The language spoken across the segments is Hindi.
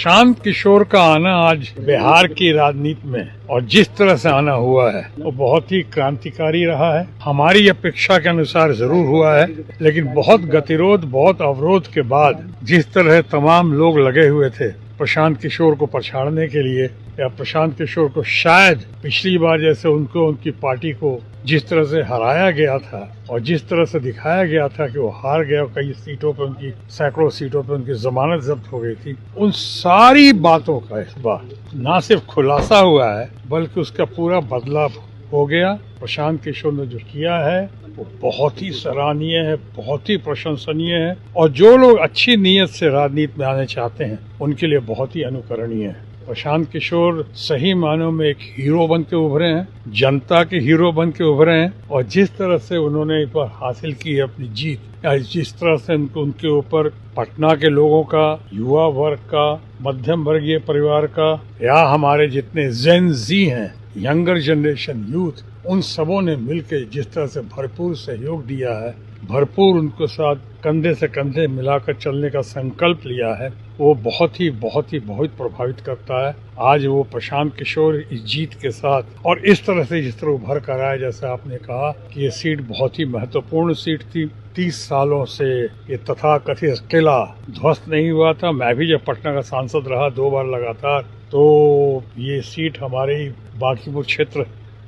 प्रशांत किशोर का आना आज बिहार की राजनीति में और जिस तरह से आना हुआ है वो बहुत ही क्रांतिकारी रहा है। हमारी अपेक्षा के अनुसार जरूर हुआ है, लेकिन बहुत गतिरोध, बहुत अवरोध के बाद जिस तरह तमाम लोग लगे हुए थे प्रशांत किशोर को पछाड़ने के लिए, या प्रशांत किशोर को शायद पिछली बार जैसे उनको उनकी पार्टी को जिस तरह से हराया गया था और जिस तरह से दिखाया गया था कि वो हार गया, कई सीटों पे उनकी, सैकड़ों सीटों पे उनकी जमानत जब्त हो गई थी, उन सारी बातों का इस बार न सिर्फ खुलासा हुआ है बल्कि उसका पूरा बदलाव हो गया। प्रशांत किशोर ने जो किया है वो बहुत ही सराहनीय है, बहुत ही प्रशंसनीय है और जो लोग अच्छी नीयत से राजनीति में आने चाहते हैं उनके लिए बहुत ही अनुकरणीय है। प्रशांत किशोर सही मानों में एक हीरो बन के उभरे हैं, जनता के हीरो बन के उभरे हैं और जिस तरह से उन्होंने इस बार हासिल की है अपनी जीत, जिस तरह से उनके ऊपर पटना के लोगों का, युवा वर्ग का, मध्यम वर्गीय परिवार का या हमारे जितने जेन जी हैं, यंगर जनरेशन यूथ, उन सबों ने मिलकर जिस तरह से भरपूर सहयोग दिया है, भरपूर उनको साथ कंधे से कंधे मिलाकर चलने का संकल्प लिया है, वो बहुत ही प्रभावित करता है। आज वो प्रशांत किशोर इस जीत के साथ और इस तरह से जिस तरह उभर कर आए, जैसे आपने कहा कि ये सीट बहुत ही महत्वपूर्ण सीट थी। 30 सालों से ये तथाकथित किला ध्वस्त नहीं हुआ था। मैं भी जब पटना का सांसद रहा 2 बार लगातार, तो ये सीट हमारे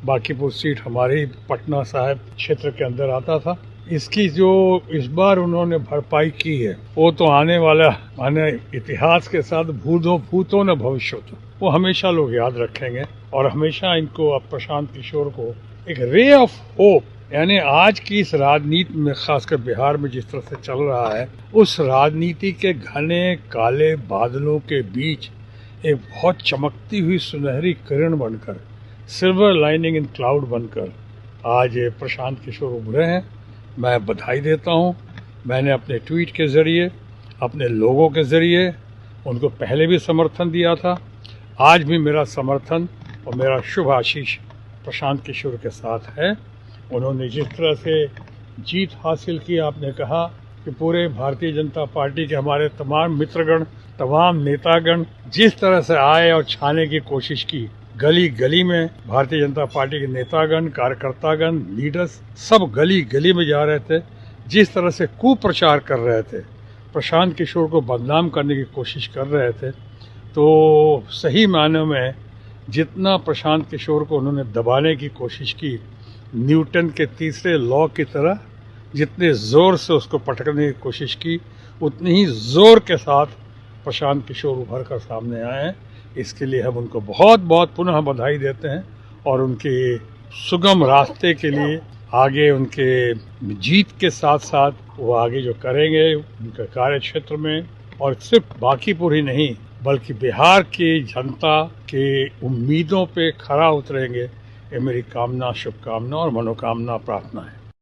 बांकीपुर सीट हमारे पटना साहिब क्षेत्र के अंदर आता था। इसकी जो इस बार उन्होंने भरपाई की है वो तो आने इतिहास के साथ भूतों न भविष्यों, वो हमेशा लोग याद रखेंगे और हमेशा इनको, अब प्रशांत किशोर को एक रे ऑफ होप, यानी आज की इस राजनीति में, खासकर बिहार में जिस तरह से चल रहा है, उस राजनीति के घने काले बादलों के बीच एक बहुत चमकती हुई सुनहरी किरण बनकर, सिल्वर लाइनिंग इन क्लाउड बनकर आज प्रशांत किशोर उभरे हैं। मैं बधाई देता हूं। मैंने अपने ट्वीट के जरिए, अपने लोगों के जरिए उनको पहले भी समर्थन दिया था, आज भी मेरा समर्थन और मेरा शुभ आशीष प्रशांत किशोर के साथ है। उन्होंने जिस तरह से जीत हासिल की, आपने कहा कि पूरे भारतीय जनता पार्टी के हमारे तमाम मित्रगण, तमाम नेतागण जिस तरह से आए और छाने की कोशिश की, गली गली में भारतीय जनता पार्टी के नेतागण, कार्यकर्तागण, लीडर्स सब गली गली में जा रहे थे, जिस तरह से कुप्रचार कर रहे थे, प्रशांत किशोर को बदनाम करने की कोशिश कर रहे थे, तो सही मायने में जितना प्रशांत किशोर को उन्होंने दबाने की कोशिश की, न्यूटन के तीसरे लॉ की तरह जितने जोर से उसको पटकने की कोशिश की, उतनी ही जोर के साथ प्रशांत किशोर उभर कर सामने आए हैं। इसके लिए हम उनको बहुत पुनः बधाई देते हैं और उनके सुगम रास्ते के लिए आगे, उनके जीत के साथ साथ वो आगे जो करेंगे उनके कार्य क्षेत्र में, और सिर्फ बांकीपुर ही नहीं बल्कि बिहार की जनता के उम्मीदों पे खरा उतरेंगे, ये मेरी कामना, शुभकामना और मनोकामना, प्रार्थना है।